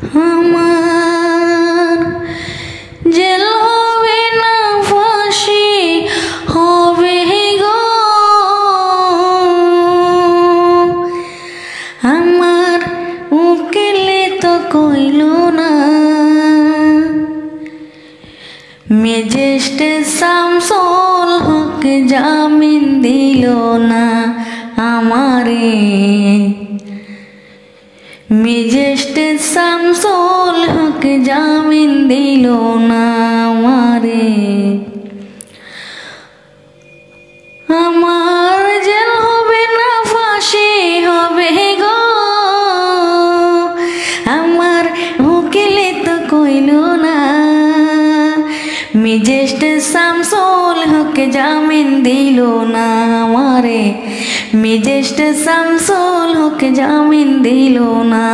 আমার জেল হবে না ফাঁসি হবে গো, আমার উকিলে তো কইল না, ম্যাজিস্ট্রেট শামসুল হক জামিন দিল না আমারে, ম্যাজিস্ট্রেট শামসুল হক জামিন দিল না আমারে। আমার জেল হবে না ফাঁসি হবে গো, আমার উকিলে তো কইল না, ম্যাজিস্ট্রেট শামসুল হক জামিন দিল না আমারে, ম্যাজিস্ট্রেট শামসুল হক জামিন দিল না।